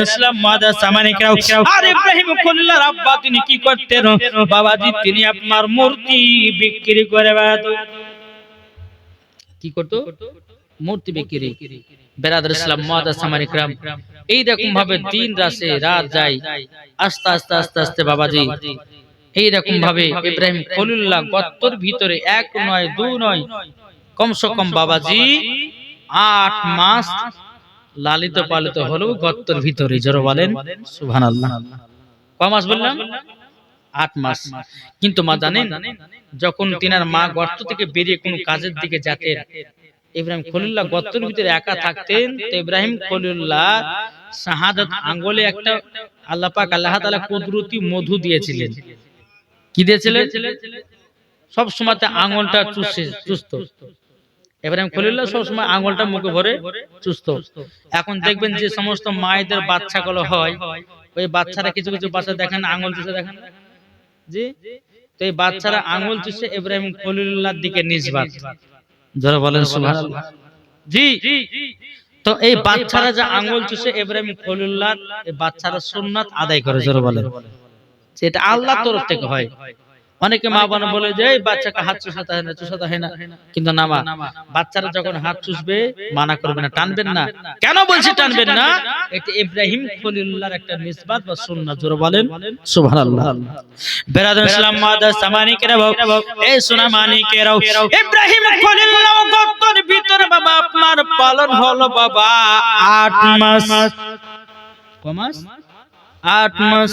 ইসলাম mother সামানিকরাও আর ইব্রাহিম খলিলুল্লাহর আব্বা তিনি কি করতেন বাবাজি তিনি আপনার মূর্তি বিক্রি করে বেড়াতো কি করতো মূর্তি বিক্রি বেরাদার ইসলাম মাদার সামানিকরাম এই রকম ভাবে দিন রাত যায় আস্তে আস্তে আস্তে আস্তে বাবাজি এই রকম ভাবে ইব্রাহিম খলিলুল্লাহ গর্তের ভিতরে এক নয় দুই নয় কমসে কম বাবাজি 8 মাস লালিত পালিত হলো গর্তের ভিতরে জোরে বলেন সুবহানাল্লাহ কয় মাস বললাম 8 মাস কিন্তু মা জানেন যখন তিনার মা গর্ত থেকে বেরিয়ে কোনো কাজের দিকে যেতেন ইব্রাহিম খলিলুল্লাহ গর্তের ভিতরে একা থাকতেন তো ইব্রাহিম খলিলুল্লাহ শাহাদাত আঙ্গুলে একটা আল্লাহ পাক আল্লাহ তাআলা কুদরতি মধু দিয়েছিলেন কি দিয়েছিলেন সব সময়তে আঙ্গুলটা চুষতো ইব্রাহিম খলিলুল্লাহ সব সময় আঙ্গুলটা মুখে ভরে চুষতো এখন দেখবেন যে সমস্ত মায়েদের বাচ্চাগুলো হয় ওই বাচ্চারা কিছু কিছু বাচ্চা দেখেন আঙ্গুল চুষে দেখেন জি তো এই বাচ্চারা আঙ্গুল চুষে ইব্রাহিম খলিলুল্লাহর দিকে নিসবত যারা বলেন সুবহানাল্লাহ জি তো এই বাচ্চারা যে আঙ্গুল চুষে ইব্রাহিম খলিলুল্লাহর এই বাচ্চারা সুন্নাত আদায় করে যারা বলেন এটা আল্লাহর তরফ থেকে হয় অনেকে মা বোন বলে যে এই বাচ্চাকে হাত চুষাতে হয় না কিন্তু না মা বাচ্চারা যখন হাত চুষবে মানা করবে না টানবেন না কেন বলছি টানবেন না এটা ইব্রাহিম খলিলুল্লাহর একটা নিসবত বা সুন্নাত জোরে বলেন সুবহানাল্লাহ বেরাদার ইসলাম মাদার সামানিকেরা এই সোনা মানিকেরাও ইব্রাহিম খলিলুল্লাহ গর্তের ভিতরে বাবা আপনার পালন হলো বাবা 8 মাস কয় মাস 8 মাস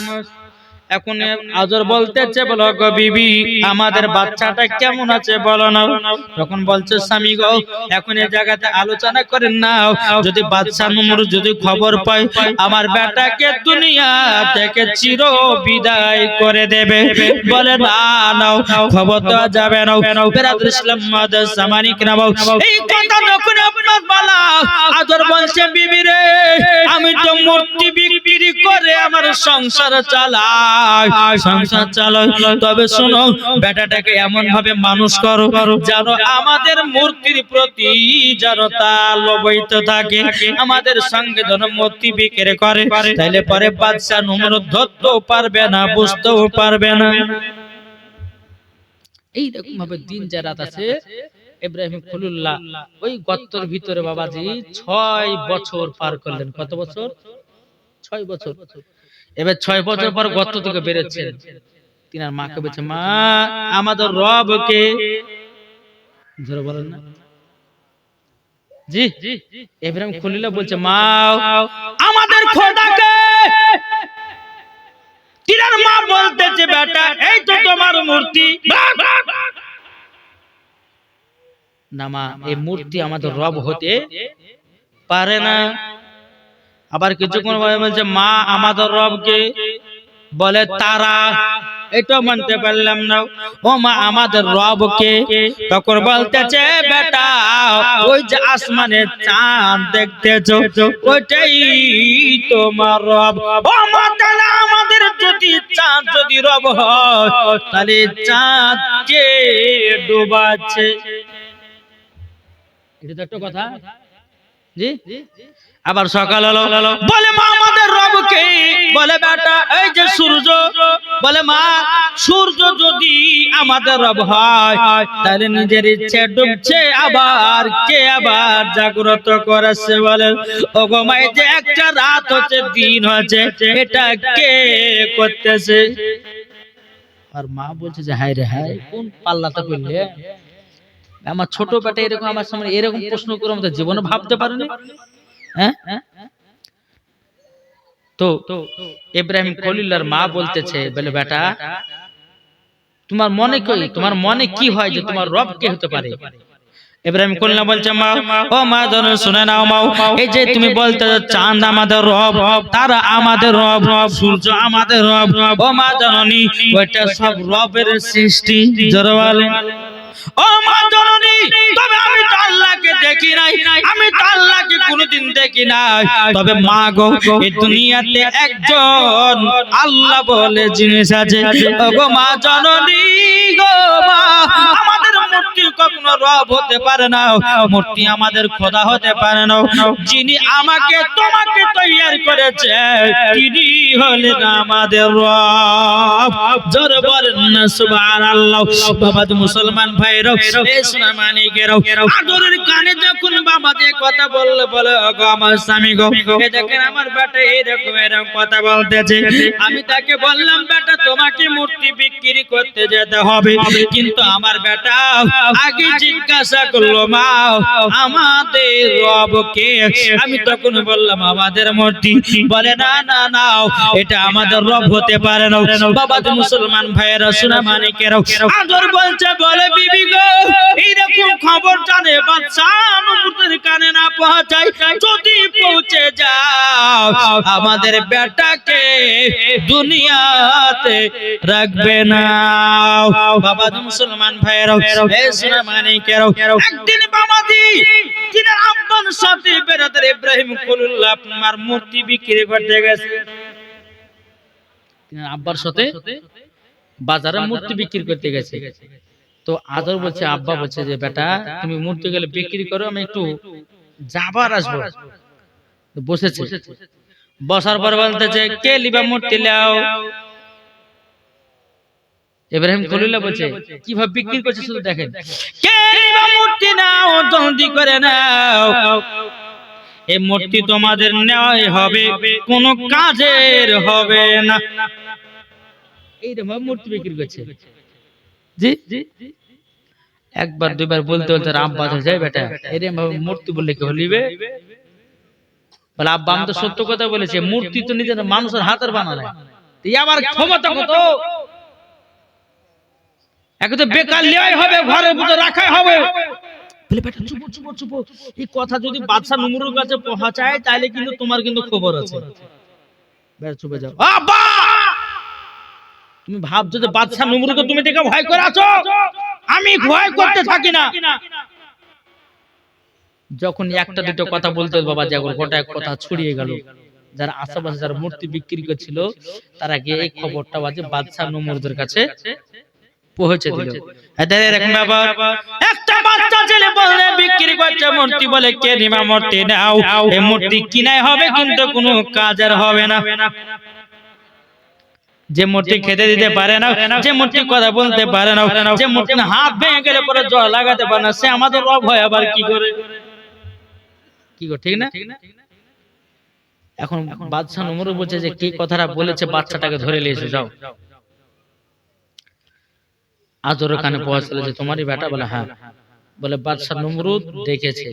এখন আজর বলতেছে বলো গো বিবি আমাদের বাচ্চাটা কেমন আছে বলো না তখন বলছে স্বামী গো এখন এই জায়গাতে আলোচনা করেন না যদি বাচ্চা নমরুদ যদি খবর পায় আমার বেটাকে দুনিয়া থেকে চির বিদায় করে দেবে বলে না নাও খবর তো যাবে না বেরাদার ইসলাম মাদার সামানিকরা এই কথা যখন আপনার বলা আজর বলছে বিবি রে আমি তো মূর্তি বিক্রি করে আমার সংসার চালাই সংসার চালাই তবে শোনো বেটাটাকে এমন ভাবে মানুষ করো যেন আমাদের মূর্তির প্রতি যেন তা লোভিত থাকে আমাদের সঙ্গে যেন মূর্তি বিক্রি করে তাইলে পরে বাদশা নমরুদ ধরতেও পারবে না বুঝতেও পারবে না এই রকম ভাবে দিন যা রাত আছে ইব্রাহিম খলিলুল্লাহ ওই গর্তের ভিতরে বাবাজি 6 বছর পার করলেন কত বছর 6 বছর এবার 6 বছর পর গর্ত থেকে বেরোচ্ছেন তিনার মাকে বলছে মা আমাদের রবকে জোরে বলেন না জি ইব্রাহিম খলিলুল্লাহ বলছে মা আমাদের খোদাকে তিনার মা বলতেছে বেটা এই তো তোমার মূর্তি না মা এই মূর্তি আমাদের রব হতে পারে না আবার কিছুক্ষণ পরে বলছে মা আমাদের রবকে বলে তারা এটা মানতে পারলাম না ও মা আমাদের রবকে তখন বলতেছে বেটা ওই যে আসমানে চাঁদ দেখতেছো ওইটাই তোমার রব ও মা তাহলে আমাদের যদি চাঁদ যদি রব হয় তাহলে চাঁদ কে ডুবাচ্ছে এটা তো একটা কথা জি আবার সকাল হলো বলে মা আমাদের রবকে বলে বেটা এই যে সূর্য বলে মা সূর্য যদি আমাদের রব হয় তাহলে নিজের ইচ্ছে ডুবছে আবার কে আবার জাগ্রত করেছে বলে ওগো মা এই যে একটা রাত হচ্ছে দিন হচ্ছে এটা কে করতেছে আর মা বলছে যে হায় রে হায় কোন পাল্লাটা করলে আমার ছোট বেটা এরকম আমার সামনে এরকম প্রশ্ন করে আমাদের জীবনে ভাবতে পারেনি হ্যাঁ তো ইব্রাহিম খলিলুল্লাহর মা বলতেছে বলে বেটা তোমার মনে কি হয় যে তোমার রব কে হতে পারে ইব্রাহিম খলিলুল্লাহ বলছে মা ও মা জানো শুনে নাও মা এই যে তুমি বলতে চাঁদ আমাদের রব তারা আমাদের রব সূর্য আমাদের রব ও মা জননী ওইটা সব রবের সৃষ্টি জোরে বলেন ও মা জননী তবে আমি তো আল্লাহকে দেখি নাই আমি তো আল্লাহকে কোনোদিন দেখি নাই তবে মা গো এই দুনিয়াতে একজন আল্লাহ বলে জিনিস আছে ও গো মা জননী গো মা আমাদের মূর্তি কখনো রব হতে পারে না, মূর্তি আমাদের খোদা হতে পারে না। যিনি আমাকে তোমাকে তৈরি করেছে তিনি হলেন আমাদের রব। জোরে বলেন না সুবহানাল্লাহ। বাবা মুসলমান ভাইরা, এই সোনা মানিকেরা, আদরের কানে যখন বাবা দিয়ে কথা বললে বলে গো আমার স্বামী গো, এই দেখেন আমার বেটা এরকম কথা বলতেছে। আমি তাকে বললাম বেটা তোমাকে মূর্তি বিক্রি করতে যেতে হবে, কিন্তু আমার বেটা আগে জিজ্ঞাসা করলো মা আমাদের রব কে? আমি তখন বললাম আমাদের মূর্তি। বলে না না না, এটা আমাদের রব হতে পারে না। বাবা মুসলমান ভাইয়েরা, সোনা মানিকেরা, আদর বলছে বলে বিবি গো এইরকম খবর জানে বাদশা নমরুদের কানে না পৌঁছায়, যদি পৌঁছে যাও আমাদের বেটাকে দুনিয়াতে রাখবে না। বাবা মুসলমান ভাইয়েরা, এই সোনা মানিকেরা, একদিন বাবাজি যিনি আব্বার সাথে বেরাদার ইব্রাহিম খলিলুল্লাহ আপনার মূর্তি বিক্রি করতে গেছে, তিনি আব্বার সাথে বাজারে মূর্তি বিক্রি করতে গেছে। তো আদর বলছে, আব্বা বলছে যে বেটা তুমি মূর্তি গেলে বিক্রি করো, আমি একটু যাবার আসবো। বসেছে, বসার পর বলতেছে কে লিবা মূর্তি লাও? ইব্রাহিম খলিলুল্লাহ বলছে কিভাবে বিক্রি করছে শুধু দেখেন, কে লিবা মূর্তি নাও, জলদি করে নাও, এই মূর্তি তোমাদের নেওয়াই হবে, কোনো কাজের হবে না। এইরকম মূর্তি বিক্রি করছে। জি একবার দুইবার বলতে বলতে আব্বা যায় বেটা এরকম ভাবে মূর্তি বললে কি হলিবে? বলে আব্বা আমি তো সত্য কথা বলেছি, মূর্তি তো নিজের মানুষের হাতের বানানো, আবার ক্ষমতা কত, এক তো বেকার লেওয়াই হবে, ঘরের ভিতরে রাখাই হবে। বলে বেটা চুপ চুপ চুপ, এই কথা যদি বাদশা নমরুদের কাছে পৌঁছায় তাহলে কিন্তু তোমার কিন্তু খবর আছে। বেটা চুপে যাও। আব্বা তুমি ভাবছো যে বাদশা নমরুদকে তুমি দেখে ভয় করে আছো, আমি ভয় করতে থাকি না। যখন একটা দুটো কথা বলতে বাবা জাগর গোটা এক কথা ছড়িয়ে গেল, যারা আশেপাশে যারা মূর্তি বিক্রি করছিল তারা গিয়ে এই খবরটা বাজে বাদশা নমরুদের কাছে পৌঁছে দিল। এরকম ব্যাপার, একটা বাচ্চা ছেলে বলে বিক্রি করছে মূর্তি, বলে কে নিমা মূর্তি নাও, এই মূর্তি কিনাই হবে কিন্তু কোনো কাজের হবে না। যে মূর্তি খেতে দিতে পারে না, যে মূর্তি কথা বলতে পারে না, যে মূর্তি হাত ভেঙে গেলে পরে জল লাগাতে পারে না, সে আমাদের রব হয় আবার কি করে? কি করে ঠিক না? এখন বাদশা নমরুদ বলছে যে কি কথাটা বলেছে বাচ্চাটাকে ধরে নিয়ে এসে যাও। আজর কানে পৌঁছালো যে তোমারই বেটা? বলে হ্যাঁ। বলে বাদশা নমরুদ দেখেছে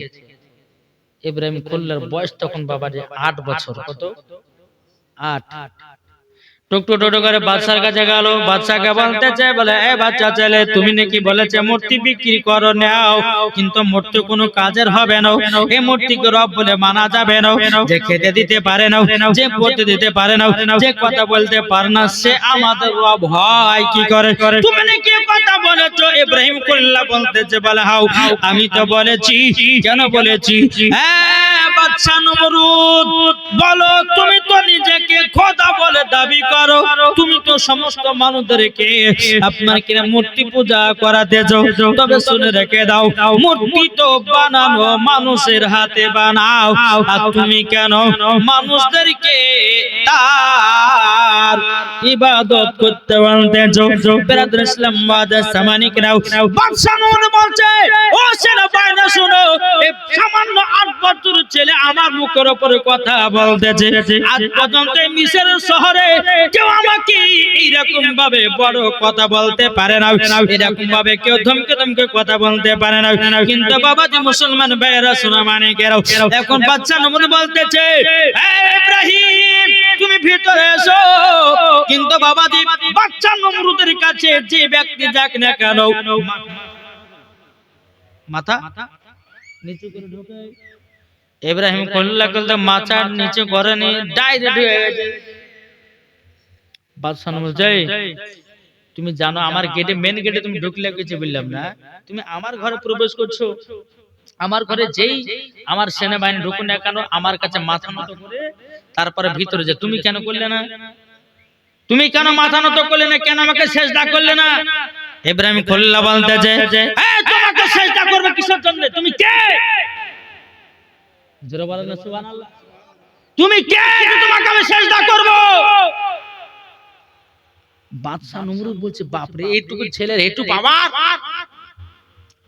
ইব্রাহিম খলিলুল্লাহর বয়স তখন বাবাজি 8 বছর। কত? 8। টুকটু টোটো করে বাদশার কাছে গেল, বাদশাকে বলতে চায় বলে এ বাচ্চা ছেলে তুমি নাকি বলেছে মূর্তি বিক্রি করো নাও, কিন্তু মূর্তি কোনো কাজের হবে না, এই মূর্তিকে রব বলে মানা যাবে না, যে খেতে দিতে পারে না, যে পড়তে দিতে পারে না, যে কথা বলতে পারে না, সে আমাদের রব হয় কি করে? তুমি নাকি কথা বলেছো? ইব্রাহিম খলিলুল্লাহ বলতেছে বলে হাও আমি তো বলেছি। কেন বলেছি? বাদশা নমরুদ বলো তুমি তো নিজেকে খোদা বলে দাবি করো, তুমি তো সমস্ত মানুষদেরকে আপনার কিনা মূর্তি পূজা করাতেছো, তবে শুনে রেখে দাও মূর্তি তো বানানো মানুষের হাতে বানাও, আর তুমি কেন মানুষদেরকে তার ইবাদত করতে বলতেছো? বিরাদর ইসলাম ওয়াদাস সামানিকরাও, বাদশা নমরুদ বলছে ও সেনা বাইনা শুনো, এই সামান্য 8 বছর ছেলে আমার মুখের উপরে কথা বলতেছে, আজ পর্যন্ত মিশরের শহরে কেউ আমাকে এইরকম ভাবে বড় কথা বলতে পারে না, এরকম ভাবে কেউ ধমকে ধমকে কথা বলতে পারে না। কিন্তু বাবাজি মুসলমান ভাইয়েরা সোনা মানিকেরা, এখন বাদশা নমরুদ বলতেছে হে ইব্রাহিম তুমি ভিতরে এসো, কিন্তু বাবাজি বাদশা নমরুদের কাছে যে ব্যক্তি যাক না কেন মাথা নিচু করে ঢোকে। ইব্রাহিম খলিলুল্লাহ বলতে মাথা নিচু করেনি, ডাইরেক্ট হয়ে গেছে। বাদশা নমরুদ যাই তুমি জানো আমার গেটে মেন গেটে তুমি ঢুকলে কিছু বললাম না, তুমি আমার ঘরে প্রবেশ করছো, আমার ঘরে যেই আমার সেনাবাহিনী ঢুকুন না কেন আমার কাছে মাথা নত করে তারপরে ভিতরে যে তুমি কেন করলে না, তুমি কেন মাথা নত করলে না, কেন আমাকে সেজদা করলে না? ইব্রাহিম খলিলুল্লাহ বলতেছে কিসের জন্য? তুমি কে? জোরে বলেন না সুবহানাল্লাহ। তুমি কে যে তোমাকে আমি সিজদা করব? বাদশা নমরুদ বলছে বাপরে এইটুকু ছেলের এইটুকু পাওয়ার।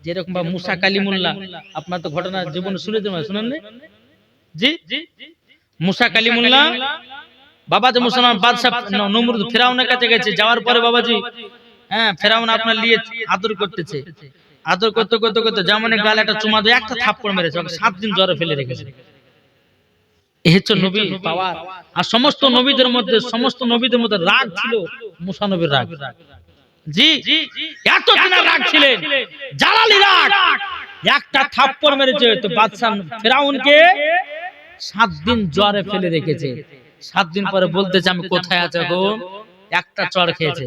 যেরকম বা মুসা কালিমুল্লাহ, আপনার তো ঘটনা জীবনে শুনেছেন, শুনেন না? জি, মুসা কালিমুল্লাহ বাবাজি মুসলমান বাদশা নমরুদ ফেরাউনের কাছে গেছে। যাওয়ার পরে বাবাজি ফেরাউন আপনার নিয়ে আদর করতেছে। আদর করতে করতে করতে জামানে গালে একটা চুমা দিয়ে একটা থাপ্পড় মেরেছে, ওকে 7 দিন জ্বরে ফেলে রেখেছে। এই হচ্ছে নবী পাওয়ার। আর সমস্ত নবীদের মধ্যে রাগ ছিল মুসা নবীর রাগ। জি, এত দিনের রাগ ছিলেন, জালালি রাগ। একটা থাপ্পড় মেরেছে তো বাদশা ফেরাউনকে 7 দিন জ্বরে ফেলে রেখেছে। 7 দিন পরে বলতেছে আমি কোথায় আছি এখন? একটা চড় খেয়েছে।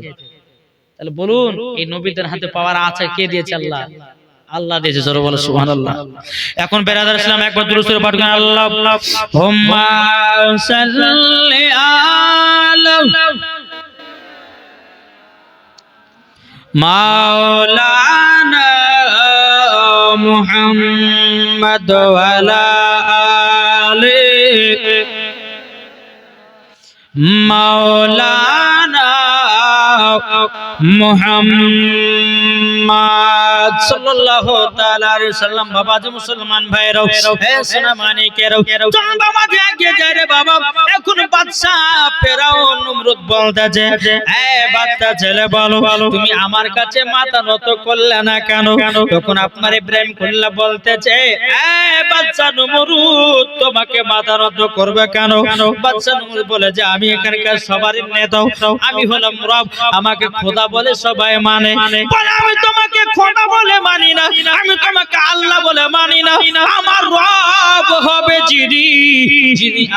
তাহলে বলুন এই নবীদের হাতে পাওয়ার আছে কে দিয়েছে? আল্লাহ। আল্লাহ দিয়েছে। জোরে বলো সুবহানাল্লাহ। এখন বেরাদার ইসলাম একবার দুরূদ শরীফ পাঠ করেন। আল্লাহুম্মা সাল্লি আলা মাওলানা মুহাম্মদ ওয়া আলা আলি মাওলানা মুহাম্মদ সাল্লাল্লাহু তাআলা আলাইহি সাল্লাম। বাবাজি মুসলমান ভাইরাও, হে সোনা মানিকেরাও, চল বাবাজি আগে যাই রে বাবা। এখন বাদশা ফেরাউন নমরুদ বলতেছে, হে বাচ্চা ছেলে বলো তুমি আমার কাছে মাথা নত করলে না কেন? তখন আপনার ইব্রাহিম খলিল বলতেছে, হে বাচ্চা নমরুদ তোমাকে মাথা নত করবে কেন? বাচ্চা নমরুদ বলে যে আমি এখানকার সবারই নেতা, আমি হলাম রব, আমাকে খোদা বলে সবাই মানে। বলে আমি তোমাকে খোদা বলে মানি না, আমি তোমাকে আল্লাহ বলে মানি না। আমার রব হবে যিনি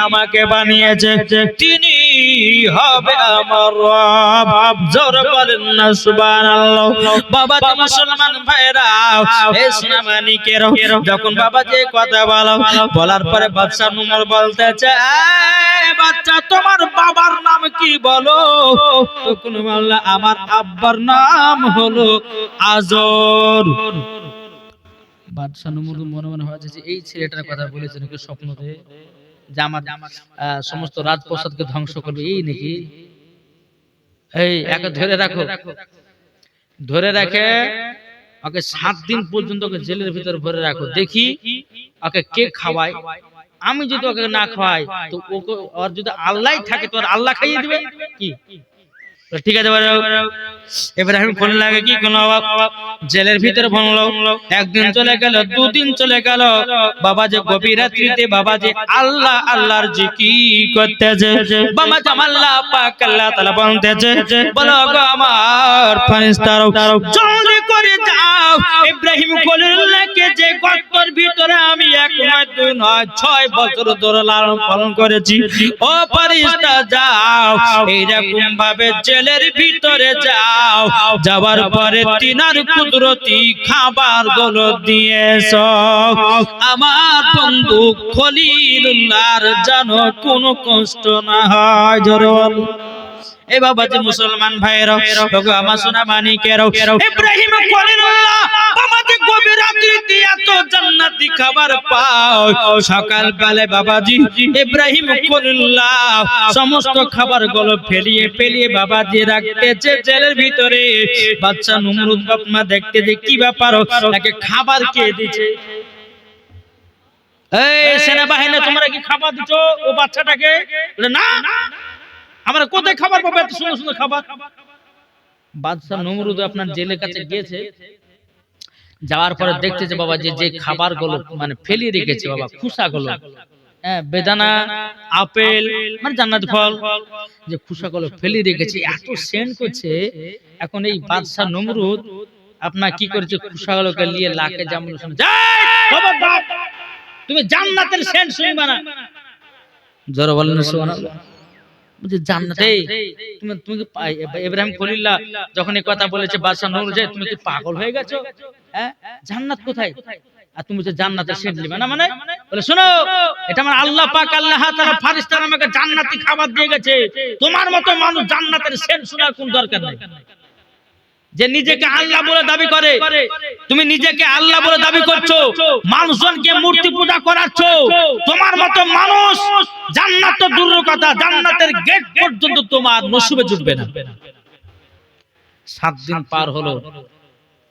আমাকে বানিয়েছে, তিনি হবে আমার রব। জোরে বলেন না সুবহানাল্লাহ। বাবা মুসলমান ভাইরা, হে সোনা মানিকেরা, যখন বাবা যে কথা বলার পরে বাদশা নমরুদ বলতেছে, বাচ্চা তোমার বাবার নাম কি বলো? তখন বলল আমার আব্বার নাম হলো আজর। বাদশা নমরুদ মনে মনে ভাবছে যে এই ছেলেটার কথা বলেছে নাকি স্বপ্নতে, যে আমার সমস্ত রাজপ্রাসাদকে ধ্বংস করবে, এই নাকি? এই একে ধরে রাখো, ধরে রাখে ওকে 7 দিন পর্যন্ত ওকে জেলের ভিতরে ভরে রাখো, দেখি ওকে কে খাওয়ায়। আমি যদি ওকে না খাওয়াই তো ওকে, আর যদি আল্লাহ থাকে তো আল্লাহ খাইয়ে দিবে কি? ঠিক আছে। ইব্রাহিম খলিল লাগে কি কোন জেলের ভিতরে ভাঙলো। একদিন চলে গেল, 2 দিন চলে গেল। বাবা যে গভীর রাত্রিতে বাবা যে আল্লাহ আল্লাহর জিকির করতেছে। বাবা যে আল্লাহ পাক আল্লাহ তাআলা বলতেছে, বলো গো আমার ফেরেশতারা জলদি করে যাও, ইব্রাহিম খলিলকে যে গর্তের ভিতরে আমি 1 নয় 2 নয় 6 বছর ধরে লালন পালন করেছি, ও ফেরেশতা যাও এইরকম ভাবে জেলের ভিতরে যাও, যাবার পরে তিনার কুদরতি খাবার গুলো দিয়েছ আমার বন্ধু খলিলুল্লাহর যেন কোনো কষ্ট না হয়। জোর এ বাবাজি মুসলমান ভাইরা, আমার সোনা মানিকেরাও, ইব্রাহিম খলিলুল্লাহ বাবাজি গভীর রাত্রিতে এত জান্নাতি খাবার পায়। সকাল বেলা বাবাজি ইব্রাহিম খলিলুল্লাহ সমস্ত খাবারগুলো ফেলিয়ে বাবাজি রাখতেছে জেলের ভিতরে। বাদশা নমরুদ বাপমা দেখতে যে কি ব্যাপার, তাকে খাবার কে দিচ্ছে? এই সেনাবাহিনী তোমরা কি খাবার দিছো ও বাচ্চাটাকে? না, আমরা কোথায় খাবার পাবো এত সুন্দর সুন্দর খাবার? বাদশা নমরুদ আপনার জেলের কাছে গিয়েছে, যাওয়ার পরে দেখতেছে বাবা যে খাবারগুলো মানে ফেলিয়ে রেখেছে বাবা, খুসাগুলো, বেদানা, আপেল মানে জান্নাতি ফল, যে খুসাগুলো ফেলিয়ে রেখেছে, এত সেন্ট করছে। এখন এই বাদশা নমরুদ আপনার কি করেছে, খুসাগুলোকে নিয়ে লাকে যেমন তুমি জান্নাতের সেন্ট শুনবা না। জোরে বলেন সুবহানাল্লাহ। জান্নাতে তুমি ইব্রাহিম খলিলুল্লাহ যখন এই কথা বলেছে বাদশা নমরুদ, তুমি কি পাগল হয়ে গেছো? জান্নাত কোথায়? আর তুমি যে জান্নাতের সেন্ট নিবে না মানে? বলে শোনো, এটা আমার আল্লাহ পাক আল্লাহ তাআলা ফেরেশতারা আমাকে জান্নাতি খাবার দিয়ে গেছে, তোমার মতো মানুষ জান্নাতের সেন্ট শোনার কোন দরকার নেই। যে নিজেকে আল্লাহ বলে দাবি করে, তুমি নিজেকে আল্লাহ বলে দাবি করছো, মানুষজনকে মূর্তি পূজা করাচ্ছ, তোমার মতো মানুষ জান্নাত তো দূরের কথা, জান্নাতের গেট পর্যন্ত তোমার নসিবে জুটবে না। 7 দিন পার হলো,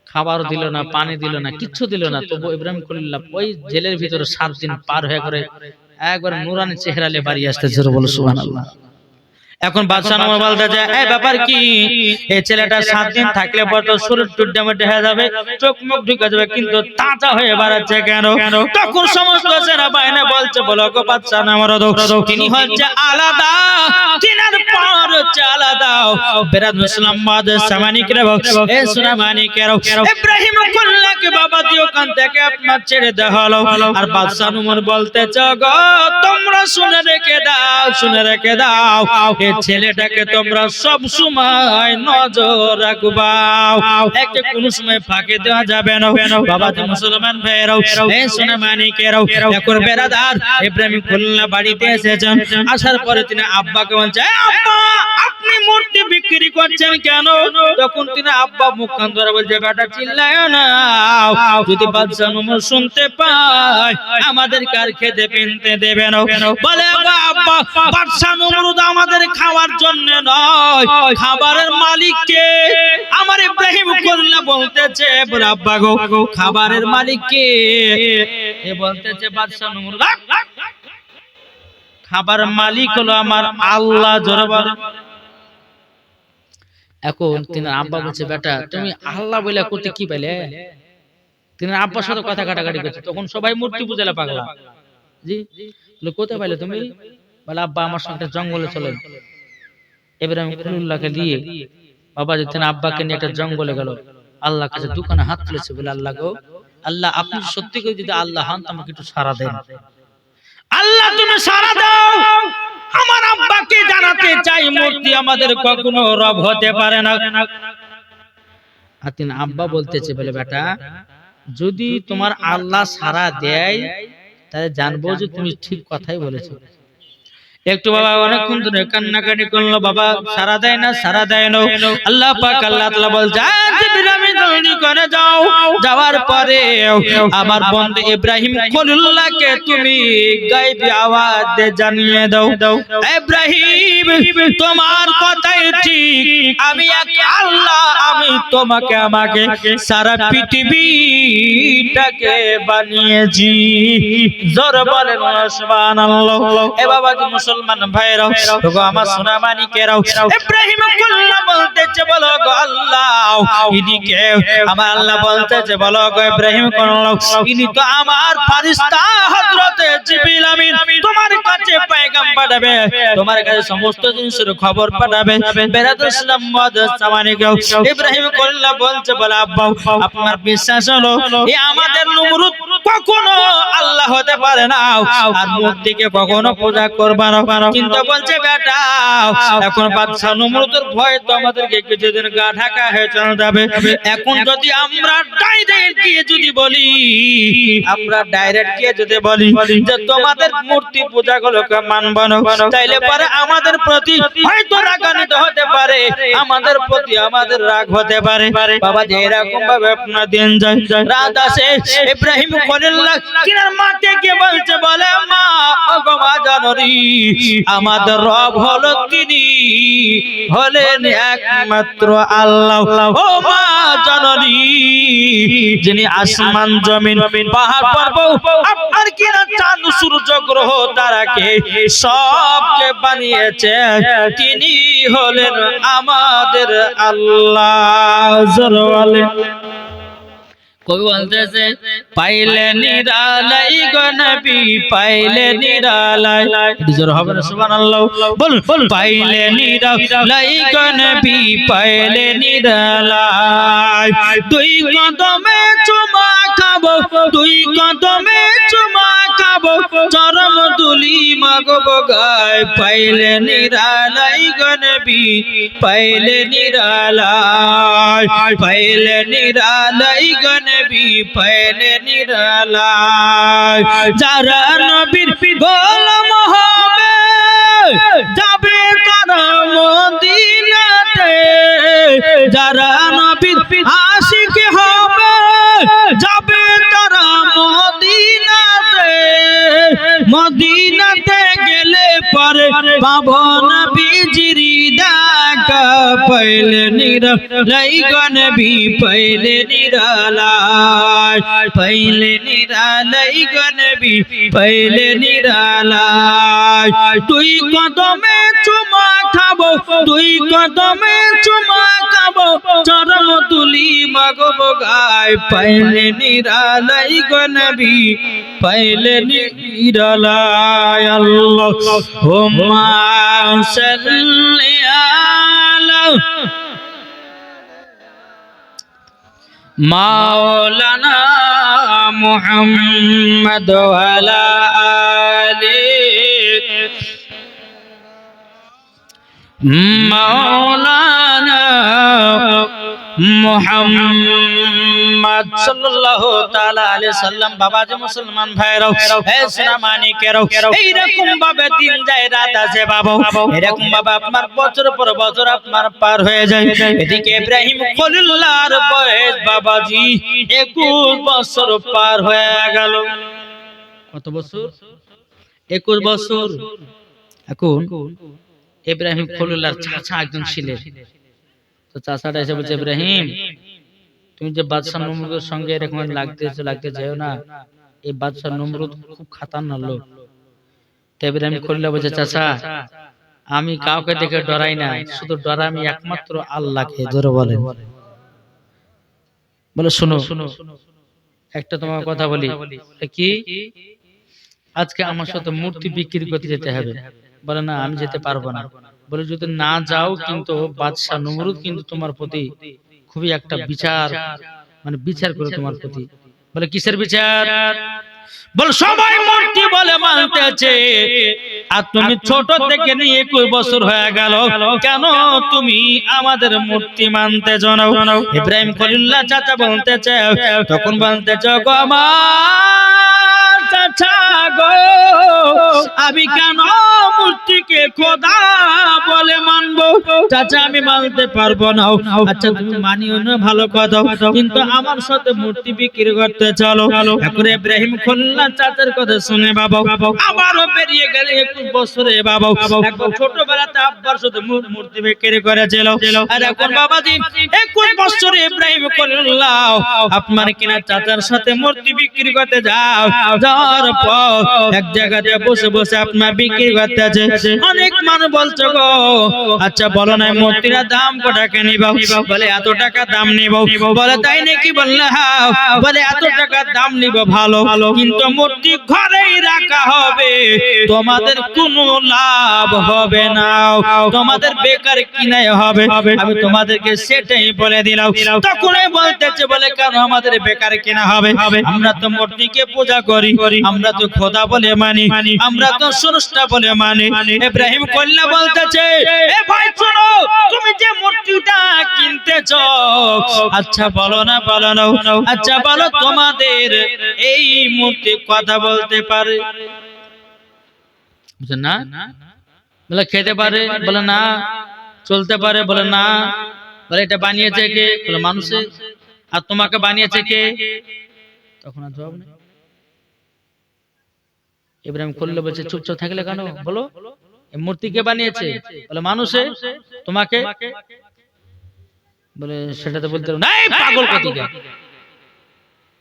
খাবার দিল না, পানি দিল না, কিচ্ছু দিল না, তবু ইব্রাহিম খলিলুল্লাহ ওই জেলের ভিতরে 7 দিন পার হয়ে করে একবার নুরানি চেহারা নিয়ে বাড়ি আসতেছে। বলো সুবহানাল্লাহ। এখন বাদশাহ নমর বলতেছে, এই ব্যাপার কি, এই ছেলেটা 7 দিন থাকলে পর তো শরীর টুড্ডামে ঢেকে যাবে, চোখ মুখ ঢুকে যাবে, কিন্তু তাজা হয়ে বাড়াচ্ছে কেন? তখন সমস্ত সেনাবাহিনী বলছে, বলো গো বাদশাহ নমর, তিনি হচ্ছে আলাদা, তিনার পর হচ্ছে আলাদা। বেরাদ মুসলিম মাদের সামানিকরা, এ সুনামানিকেরা, ইব্রাহিম খলিলুল্লাহকে বাবা দিও কান থেকে আপনার ছেড়ে দেওয়া হলো। আর বাদশাহ নমর বলতেছে, গো তোমরা শুনে রেখে দাও, শুনে রেখে দাও, এই ছেলেটাকে তোমরা সব সময় নজর রাখবা, একে কোনো সময় ফাঁকি দেওয়া যাবে না। বাবা যে মুসলমান ভাইরাও, এই সোনামানিকেরাও, এখন বেরাদার ইব্রাহিম খলিলুল্লাহ বাড়িতে এসেছেন। আসার পরে তিনি আব্বাকে বলছে, আব্বা আপনি মূর্তি বিক্রি করছেন কেন? তখন তিনি আব্বা মুখখান ধরে বলছে, বেটা চিল্লায় না, যদি বাদশাহ নমর শুনতে পায় আমাদের কার খেতে পিনতে দেবে না। বলে, আব্বা বাদশাহ নমরুদ আমাদের খাওয়ার জন্য নয়, খাবারের মালিক কে? আমার ইব্রাহিম খলিলুল্লাহ বলতেছে, বলে আব্বা গো খাবারের মালিক কে? এ বলতেছে বাদশাহ নমরুদ, খাবারের মালিক হলো আমার আল্লাহ। জোরে বলো। এখন তিনি আব্বা বলছে, বেটা তুমি আল্লাহ বলে করতে কি পেলে? তিনি আব্বার সাথে কথা কাটাকাটি করছে। তখন সবাই মূর্তি পূজালে পাগলা। জি, কোথায় পাইলে তুমি? বলে আব্বা আমার সঙ্গে জঙ্গলে চলেন। ইব্রাহিম খলিলুল্লাহকে নিয়ে বাবা যে তিনি আব্বাকে নিয়ে একটা জঙ্গলে গেল। আল্লাহর কাছে দুখানে হাত তুলেছে, বলে আল্লাহ গো, আল্লাহ আপনি সত্যি করে যদি আল্লাহ হন তো আমাকে একটু সাড়া দেন। আল্লাহ তুমি সাড়া দাও, আমার আব্বাকে জানাতে চাই মূর্তি আমাদের কখনো রব হতে পারে না। আর তিনি আব্বা বলতেছে, বলে বেটা যদি তোমার আল্লাহ সাড়া দেয় তাহলে জানবো যে তুমি ঠিক কথাই বলেছো। একটু বাবা অনেকক্ষণ ধরে কান্নাকাটি করলো, বাবা সারা দেয় না, সারা দেয় না। আল্লাহ পাক আল্লাহ তাআলা বলছে, জিবরাইল জলদি করে যাও, যাওয়ার পরে আমার বন্ধু ইব্রাহিম খলিলুল্লাহকে তুমি গায়বী আওয়াজ দিয়ে জানিয়ে দাও, ইব্রাহিম তোমার কথাই ঠিক, আমি এক আল্লাহ, আমি তোমাকে আমাকে সারা পৃথিবীটাকে বানিয়েছি। জোরে বলেন সুবহানাল্লাহ। এ বাবা মুসলমান ভাইরাও, গো আমার সোনামানিকেরাও, ইব্রাহিম খলিলুল্লাহ বলতেছে, বলো গো আল্লাহ ইনি কে? আমার আল্লাহ বলতেছে, বলো গো ইব্রাহিম খলিলুল্লাহ ইনি তো আমার ফেরেশতা হযরত জিবরিল আমিন, তোমার কাছে পয়গাম পাঠাবে, তোমার কাছে সমস্ত জিনিসের খবর পাঠাবে। বেরাদুল ইসলাম মাদার সামানিকেরাও, ইব্রাহিম খলিলুল্লাহ বলছে, বলে আব্বা আপনার বিশ্বাস হলো এই আমাদের নমরুদ কখনো আল্লাহ হতে পারে না, আর মূর্তিকে কখনো পূজা করবে না। কিন্তু বলছে, বেটা এখন বাদশাহ নমরুদের ভয় তো আমাদেরকে কিছুদিন গা ঢাকা হয়ে চলে যাবে। এখন যদি আমরা ডাইরেক্ট গিয়ে যদি বলি, আমরা ডাইরেক্ট গিয়ে যদি বলি যে তোমাদের মূর্তি পূজা গুলোকে মানব না, তাইলে পরে আমাদের প্রতি হয়তো রাগান্বিত হতে পারে, আমাদের প্রতি আমাদের রাগ হতে পারে। বাবা যে এরকম ভাবে আপনার দিন যায়, রাত আসে, ইব্রাহিম খলিলুল্লাহ কিনার মাকে গিয়ে বলছে, বলে মা ওগো মা জানরি, আমাদের রব হলো তিনি হলেন একমাত্র আল্লাহ। ও মা জানরি, যিনি আসমান জমিন পাহাড় পর্বত আর কিনা চাঁদ সূর্য গ্রহ তারাকে সবকে বানিয়েছে, তিনি হলেন আমাদের আল্লাহ। জোরে বলেন। কই বলতেছে, পাইলে নিরালাই গো নবী, পাইলে নিরালাই, জোরে হবে না সুবহানাল্লাহ। বলুন পাইলে নিরালাই গো নবী, পাইলে নিরালাই, দুই কদমে চুমা খাবো, দুই কদমে চুমা খাবো, চরম দুলি মাগবো গায়, পাইলে নিরালাই গো নবী, পাইলে নিরালাই, পাইলে নিরালাই গো নবী, পাইলে নিরালাই, যারা নবীর গোলাম হবে যাবে তারা মদিনাতে, যারা নবীর पहले निरालाई गनबी पहले निरालाई पहले निरालाई गनबी पहले निरालाई तुई कदमे चुमा खाबो तुई कदमे चुमा खाबो चरम तुली मगब गाय पहले निरालाई गनबी पहले निरालाई अल्लाहुम्मा सल्ली अला मौलाना मुहम्मद वाला आले मौलाना मुहम्मद सल्लल्लाहु ताला अलैहि সাল্লাম। বাবা যে মুসলমান ভাইরাও হে সোনা মানিকেরাও এইরকম ভাবে দিন যায় রাত আসে বাবা এরকম ভাবে আপনার বছর পর বছর আপনার পার হয়ে যায়। এদিকে ইব্রাহিম খলিলুল্লাহর বয়স বাবাজি 21 বছর পার হয়ে গেল। কত বছর? 21 বছর। এখন ইব্রাহিম খলিলুল্লাহর চাচা একজন ছিলেন। তো চাচাটা এসে বলছে ইব্রাহিম তুমি যে বাদশা নমরুদের সঙ্গে এরকম লাগতে যেও না, এই বাদশা নমরুদ খুব খাতারনাক লোক। তো ইব্রাহিম খলিলুল্লাহ বলছে চাচা আমি কাউকে দেখে ডরাই না, শুধু ডরাই আমি একমাত্র আল্লাহকে। জোরে বলেন। বলে শোনো একটা তোমার কথা বলি। কি? আজকে আমার সাথে মূর্তি বিক্রি করতে যেতে হবে। বলে না আমি যেতে পারবো না। বলে যদি না যাও কিন্তু বাদশা নমরুদ কিন্তু তোমার প্রতি খুবই একটা বিচার করে তোমার প্রতি। বলে কিসের বিচার? বল সবাই মূর্তি বলে মানতেছে আর তুমি ছোট থেকে নিয়ে 21 বছর হয়ে গেল, কেন তুমি আমাদের মূর্তি মানতে জানো? ইব্রাহিম খলিলুল্লাহ চাচা বলতেছে তখন বলতেছে গো আমার চাচা গো আমি কেন মূর্তিকে খোদা বলে মানবো? চাচা আমি মানতে পারবো না। আচ্ছা তুমি মানিও না ভালো কথা, কিন্তু আমার সাথে মূর্তি বিক্রি করতে চলো। এখন ইব্রাহিম খলিলুল্লাহ চাচার কথা শুনে বাবা আবারও বেরিয়ে গেলে 21 বছরে বাবা একবার ছোটবেলাতে আব্বার সাথে মূর্তি বিক্রি করেছিল। আর এখন বাবাজি 21 বছরে ইব্রাহিম খলিলুল্লাহ আপনার কিনা চাচার সাথে মূর্তি বিক্রি করতে যাওয়ার পর এক জায়গাতে বসে বসে আপনার বিক্রি করতে আছে। অনেক মানুষ বলছে গো আচ্ছা বলো না মূর্তির দাম কত টাকা নিবা? বলে এত টাকা দাম নিব। বলে তাই নাকি? বললে হ্যাঁ। বলে এত টাকা দাম নিব ভালো, কিন্তু মূর্তি ঘরেই রাখা হবে, তোমাদের কোনো লাভ হবে না, তোমাদের বেকার কিনাই হবে। আমি তোমাদেরকে সেটাই বলে দিলাম। তখনই বলতেছে বলে কেন আমাদের বেকার কিনা হবে? আমরা তো মূর্তিকে পূজা করি, আমরা তো খোদা বলে মানি, আমরা তো স্রষ্টা বলে মানি। ইব্রাহিম খলিলুল্লাহ বলতেছে এ ভাই শোনো তুমি যে মূর্তিটা কিনতেছ আচ্ছা বলো না আচ্ছা বলো তোমাদের এই মূর্তি কথা বলতে পারে? বুঝছেন না? বলে খেতে পারে? বলে না। চলতে পারে? বলে না। বলে এটা বানিয়েছে কে? বলে মানুষে। আর তোমাকে বানিয়েছে কে? তখন আর জবাব নেই। ইব্রাহিম খলিলুল্লাহ বলছে চুপচাপ থাকলে কেন? বলো এই মূর্তি কে বানিয়েছে? বলে মানুষে। তোমাকে? বলে সেটা তো বলতে না। এই পাগল কতিকা,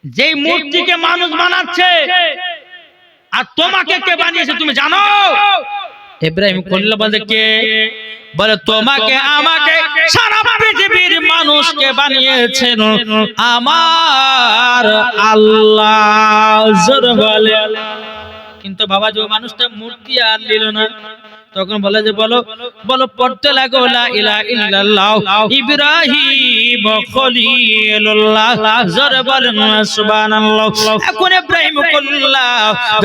যেই মূর্তিকে মানুষ বানাচ্ছে আর তোমাকে কে বানিয়েছে তুমি জানো? ইব্রাহিম খলিলুল্লাহ বলছে কে? বলে তোমাকে আমাকে সারা পৃথিবীর মানুষকে বানিয়েছেন আমার আল্লাহ। জোরে বলে। কিন্তু বাবা যে মানুষটা মূর্তি আর নিল না, তখন বলে যে বলো পড়তে লাগো লা ইলাহা ইল্লাল্লাহ ইব্রাহিম খলিলুল্লাহ। জোরে বলেন সুবহানাল্লাহ। এখন ইব্রাহিম খলিলুল্লাহ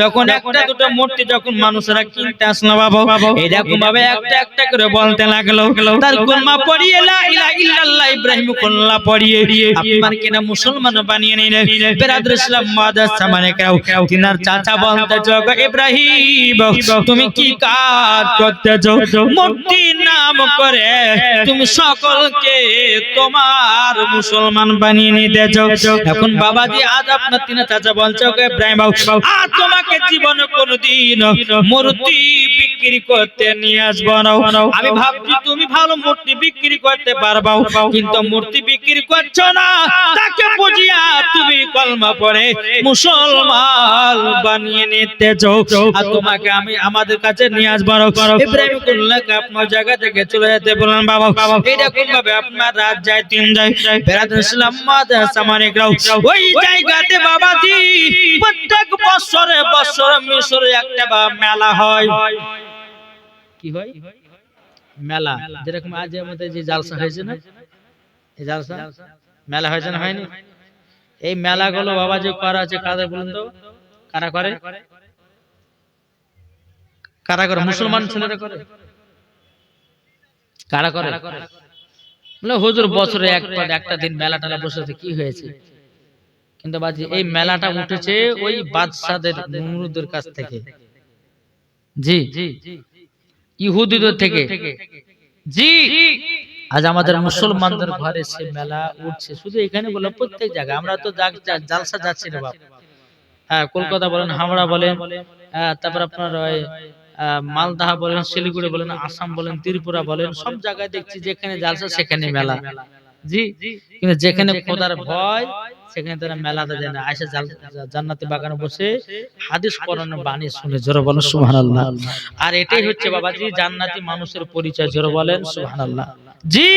যখন একটা দুটো মূর্তি যখন মানুষরা কিনতে আসলো বাবা এরকম ভাবে একটা একটা করে বলতে লাগলো। তার কলমা পড়িয়ে লা ইলাহা ইল্লাল্লাহ ইব্রাহিম খলিলুল্লাহ পড়িয়ে আপনার কিনা মুসলমান বানিয়ে নিলেন। বিরাদর ইসলাম মাদ্রাসা মানে কেউ তিনার চাচা বলতে জগ ইব্রাহিম তুমি কি কাজ করতেছ, মূর্তির নাম করে তুমি সকলকে তোমার মুসলমান বানিয়ে নিতেছ। এখন বাবাজি আজ আপনার তিন চাচা বলছে, ওকে ইব্রাহিম বাবু, আর তোমাকে জীবনে কোনোদিন মূর্তি বিক্রি করতে নিয়ে আসবো না। আমি ভাবছি তুমি ভালো মূর্তি বিক্রি করতে পারবা, কিন্তু মূর্তি বিক্রি করছো না, তাকে বুঝিয়া তুমি কলমা পড়ে মুসলমান বানিয়ে নিতেছ, আর তোমাকে আমি আমাদের কাছে নিয়ে আসবো না। ইব্রাহিম কুল্লাহকে আপনার জায়গা থেকে চলে যেতে বললেন। বাবা এরকম ভাবে আপনার রাত যায় দিন যায়, বেড়াতে ইসলাম সামানিকরাও ওই জায়গাতে বাবাজি প্রত্যেক বছরে মিশরে একটা মেলা হয়। কি হয়? মেলা। যেরকম আজ আমাদের যে জালসা হয়েছে না, এই জালসা মেলা হয়েছে না, হয়নি? এই মেলাগুলো বাবাজি করা আছে কাদের বলুন তো? কারা করে? কারা করে? মুসলমান ছেলেরা করে। কারা করে? বলে হুজুর বছরে একটা দিন মেলা টালা বসেছে, কি হয়েছে? কিন্তু বাজি এই মেলাটা উঠেছে ওই বাদশাদের নমরুদের কাছ থেকে, জি ইহুদিদের থেকে, জি। আজ আমাদের মুসলমানদের ঘরে সে মেলা উঠছে, শুধু এখানে বলে প্রত্যেক জায়গায়। আমরা তো জালসা যাচ্ছি রে বাপ। হ্যাঁ, কলকাতা বলেন, হাওড়া বলেন, তারপর আপনার ওই মালদা বলেন, শিলিগুড়ি বলেন, আসাম বলেন, ত্রিপুরা বলেন, সব জায়গায় দেখছি যেখানে জালসা সেখানে মেলা, জি। কিন্তু যেখানে খোদার ভয় সেখানে তারা মেলাতে যায় না, আয়সা জান্নাতি বাগানে বসে হাদিস কোরআনের বাণী শুনে, জোরে বলেন সুবহানাল্লাহ। আর এটাই হচ্ছে বাবাজি জান্নাতি মানুষের পরিচয়, জোরে বলেন সুবহানাল্লাহ, জি।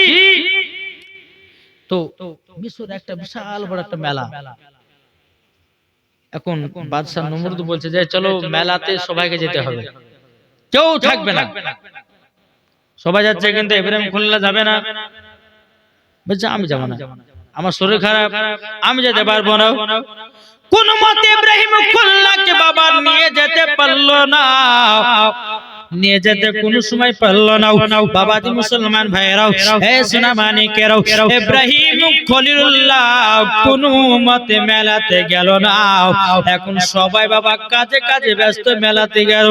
তো মিশর একটা বিশাল বড় একটা মেলা। এখন বাদশাহ নমরুদ বলছে যে চলো মেলাতে সবাইকে যেতে হবে, কেউ থাকবে না। সবাই যাচ্ছে কিন্তু ইব্রাহিম খুলনা যাবে না। বলছে আমি যাব না, আমার শরীর খারাপ, আমি যেতে পারবো না। কোন মতে ইব্রাহিম খুলনাকে বাবা নিয়ে যেতে পারলো না, নিয়ে যেতে কোন সময় পারলো না। বাবাজি মুসলমান ভাইরাও, হে সোনা মানিকেরাও, ইব্রাহিম খলিলুল্লাহ কোন মতে মেলাতে গেল না। এখন সবাই বাবা কাজে কাজে ব্যস্ত, মেলাতে গেল,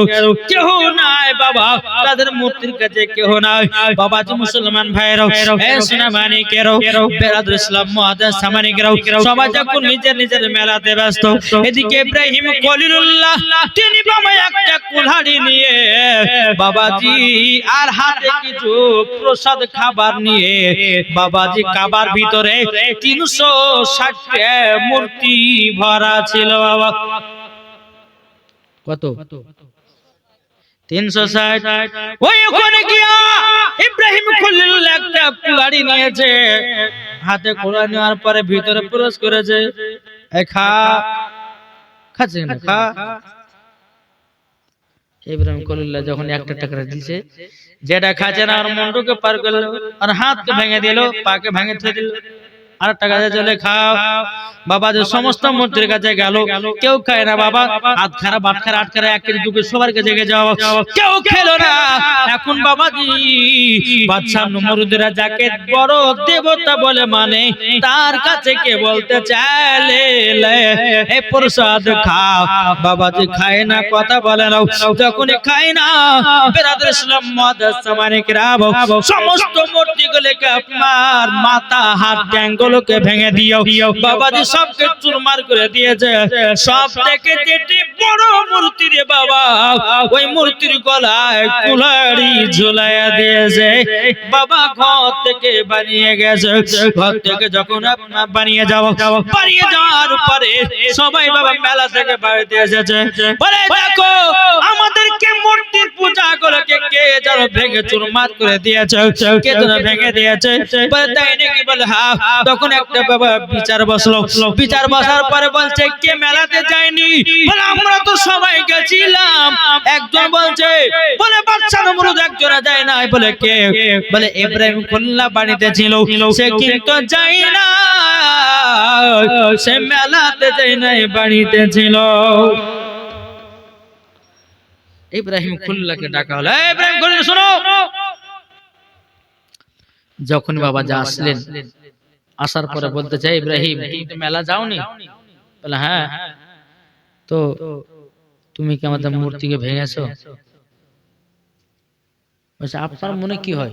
কেউ নাই বাবা তাদের মূর্তির কাছে, কেউ নাই। বাবাজি মুসলমান ভাইরাও, হে সোনা মানিকেরাও, বেরাদুল ইসলাম মুআদ্দাস সামানিকেরাও, সবাই যখন নিজের নিজের মেলাতে ব্যস্ত, এদিকে ইব্রাহিম খলিলুল্লাহ তিনি বাবা একটা কুলহাড়ি নিয়ে বাবাজি আর হাতে কিছু প্রসাদ খাবার নিয়ে বাবাজি কাবার ভিতরে 360 মূর্তি ভরা ছিল। বাবা কত? 360। ওই ওখানে গিয়া ইব্রাহিম খলিলুল্লাহ একটা কুলহাড়ি নিয়েছে, হাতে কুলহাড়ি নেওয়ার পরে ভিতরে প্রবেশ করেছে। খাচ্ছে না, খা। ইব্রাহিম খলিলুল্লাহ যখন একটা টাকা দিয়েছে, যেটা খাচ্ছে না আর মুন্ডুকে পার করলো, আর হাতকে ভেঙে দিল, পাকে ভেঙে ছেড়ে দিল, আর টাকা চলে খাও। বাবা যে সমস্ত মূর্তির কাছে গেল, কেউ খায় না বাবা। আটখানা বাটখানা আটখানা 1 কেজি 2 কেজি সবার কাছে যাও, কেউ খেলো না। এখন বাবাজি বাদশাহ নমরুদরা যাকে বড় দেবতা বলে মানে, তার কাছে কে বলতে চাইলে এই প্রসাদ খাও। বাবাজি খায় না, কথা বলে না। যখনই খায় না, বেরাদুল ইসলাম মুআদ্দাস সামানিকরা সমস্ত মূর্তিগুলোকে আপনার মাথা হাত ট্যাঙ্গগুলোকে ভেঙে দিও। বাবাজি সবকে চুরমার করে দিয়েছে। সব থেকে যেটি বড় মূর্তি রে বাবা, ওই মূর্তির গলায় কুলহাড়ি ঝুলাইয়া দিয়েছে। বাবা ঘর থেকে বানিয়ে গেছে, ঘর থেকে যখন আপনার বানিয়ে যাওয়ার পরে সবাই বাবা মেলা থেকে বাড়িতে এসেছে, বলে দেখো আমাদেরকে মূর্তির পূজা গুলোকে কে যেন ভেঙে চুরমার করে দিয়েছে, কে যেন ভেঙে দিয়েছে। বলে তাই নাকি? বলে হ্যাঁ। তখন একটা বাবা বিচার বসলো, বিচার বসার পরে বলছে কে মেলাতে যায়নি? বলে আমরা তো সবাই গেছিলাম। একজন বলছে, বলে বাদশা নমরুদ একজনে যায় না। বলে কে? বলে ইব্রাহিম খলিলুল্লাহ বাড়িতে ছিল, সে কিন্তু যায় না, সে মেলাতে যায় না, বাড়িতে ছিল। ইব্রাহিম খলিলুল্লাহকে ডাকা হলো, ইব্রাহিম খলিল শোনো। যখন বাবা যা আসলেন, আসার পরে বলতে চাই ইব্রাহিম তুমি তো মেলা যাওনি? বলে হ্যাঁ। তো তুমি কি আমাদের মূর্তিকে ভেঙেছো? বলছে আপনার মনে কি হয়?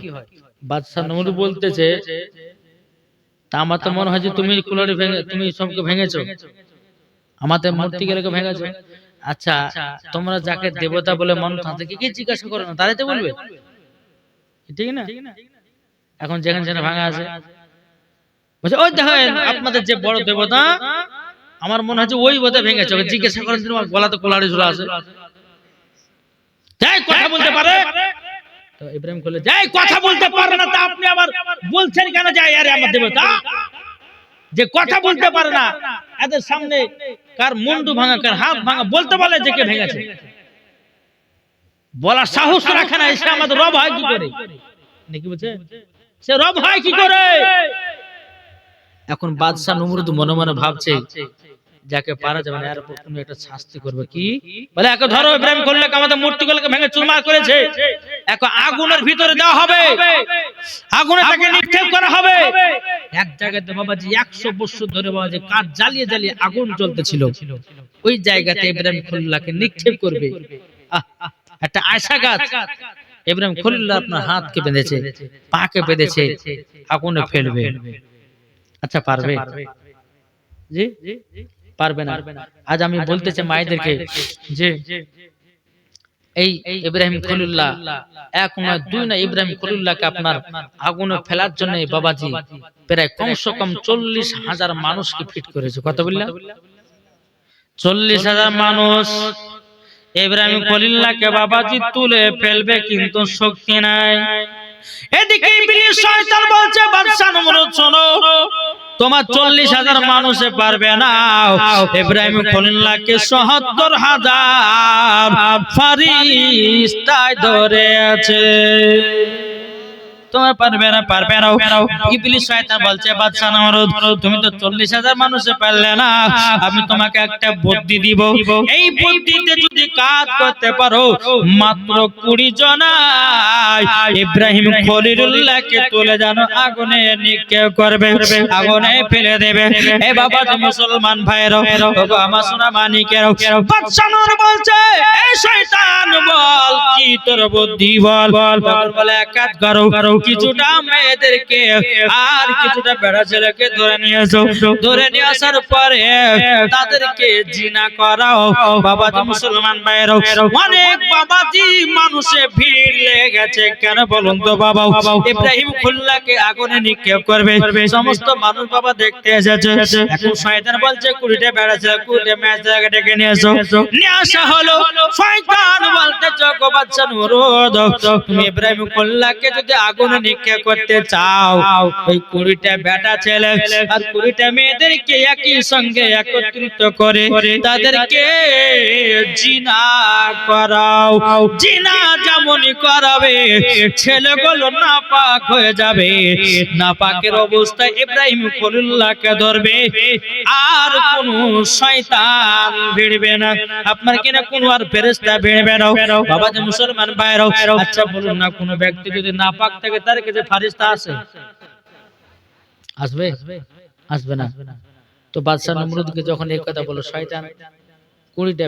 বাদশাহ নমরুদ বলতেছে, তা আমার তো মনে হয় যে তুমি কুলারি ভেঙে তুমি সবকে ভেঙেছো, আমাদের মূর্তিগুলোকে ভেঙেছো। আচ্ছা, তোমরা যাকে দেবতা বলে মানো তাদেরকে কি জিজ্ঞাসা করো না, তারাই তো বলবে, ঠিক না? এখন যেখানে যেখানে ভাঙা আছে বলছে ওই দেখেন আপনাদের যে বড় দেবতা, আমার মনে হয় যে ওই বোধহয় ভেঙেছে, ওকে জিজ্ঞাসা করেন তোমার গলাতে কোলারি ঝোলা আছে, যাই কথা বলতে পারে। তো ইব্রাহিম বলল, যাই কথা বলতে পারে না তা আপনি আবার বলছেন কেন যাই আরে আমার দেবতা, যে কথা বলতে পারে না এদের সামনে কার মুন্ডু ভাঙা কার হাত ভাঙা বলতে বলে যে কে ভেঙেছে, বলার সাহস রাখে না, এসে আমাদের রব হয় কি করে, নাকি বলছে সে রব হয় কি করে? এখন বাদশাহ নমরুদ মনে মনে ভাবছে যাকে পারা যাবে না এর উপর তুমি একটা শাস্তি করবে, কি বলে একে ধরো, ইব্রাহিম খলিলকে আমাদের মূর্তিগুলোকে ভেঙে চুরমার করেছে, এখন আগুনের ভিতরে দেওয়া হবে, আগুনে তাকে নিক্ষেপ করা হবে। এক জায়গাতে বাবাজি 100 বছর ধরে বাবাজি কাঠ জ্বালিয়ে জ্বালিয়ে আগুন জ্বলতেছিল, ওই জায়গাতে ইব্রাহিম খলিলকে নিক্ষেপ করবে। একটা আয়সা গাছ, ইব্রাহিম খলিল আপনার হাতকে বেঁধেছে, পাকে বেঁধেছে, আগুনে ফেলবে। আচ্ছা পারবে? জি পারবে না। আজ আমি বলতে চাই মায়েদেরকে যে এই ইব্রাহিম খলিলুল্লাহ এক নয় দুই নয়, ইব্রাহিম খলিলুল্লাহকে আপনার আগুনে ফেলার জন্য বাবাজি প্রায় কমসে কম 40,000 মানুষকে ফিট করেছে। কত বললাম? 40,000 মানুষ ইব্রাহিম খলিলুল্লাহকে বাবাজি তুলে ফেলবে, কিন্তু শক্তি নাই। এদিকে ইবলিস শয়তান বলছে, বাদশা নমরুদ শোনো, তোমার 40,000 মানুষে পারবে না, ইব্রাহিম খলিলুল্লাহকে 70,000 ফেরেশতায় ধরে আছে, তোমার পারবে না, পারবে না। ইবলিস শয়তান বলছে, বাদশা নমরুদ তুমি তো 40,000 মানুষে পারলে না, আমি তোমাকে একটা বুদ্ধি দিব, এই বুদ্ধিতে যদি কাজ করতে পারো মাত্র 20 জনায় ইব্রাহিম খলিলুল্লাহকে তুলে জানো আগুনে নিক্ষেপ করবে, আগুনে ফেলে দেবে। এ বাবা মুসলমান ভাইরা, বাবা আমার সোনা মানিকেরা, বাদশা নমরুদ বলছে, এই শয়তান বল কি তোর বুদ্ধি বল? বলে এক কাজ করো, কিছুটা মেয়েদেরকে আর কিছুটা বেড়া ছেলেকে ধরে নিয়ে এসো, ধরে নিয়ে আসার পরে তাদেরকে জিনা করাও। বাবাজি মুসলমান ভাইরা, অনেক বাবাজি মানুষে ভিড় লেগে গেছে, কেন বলুন তো বাবা? ইব্রাহিম খলিলুল্লাহকে আগুনে নিক্ষেপ করবে, সমস্ত মানুষ বাবা দেখতে এসেছে। এখন শয়তান বলছে 20টা বেড়া ছেলে 20টা মেয়ে ছেলেকে ডেকে নিয়ে এসো, নিয়ে আসা হলো। শয়তান বলতে গো বাদশা নমরুদ তুমি ইব্রাহিম খলিলুল্লাহকে যদি আগুনে নিক্ষেপ করতে চাও, ওই 20টা বেটা ছেলে আর 20টা মেয়েদেরকে একই সঙ্গে একত্রিত করে তাদেরকে জিনা করাও। জিনা যেমনই করাবে ছেলেগুলো নাপাক হয়ে যাবে, নাপাকের অবস্থায় ইব্রাহিম খলিলুল্লাহকে ধরবে, আর কোন শয়তান ভিড়বে না, আপনার কিনা কোন আর ফেরেশতা ভিড়বে না। বাবা যে মুসলমান ভাইরা, আচ্ছা বলুন না, কোন ব্যক্তি যদি নাপাক থাকে তার কাছে ফেরেশতা আছে? আসবে? আসবে না। তো বাদশা নমরুদকে যখন এই কথা বলো, শয়তান 20টা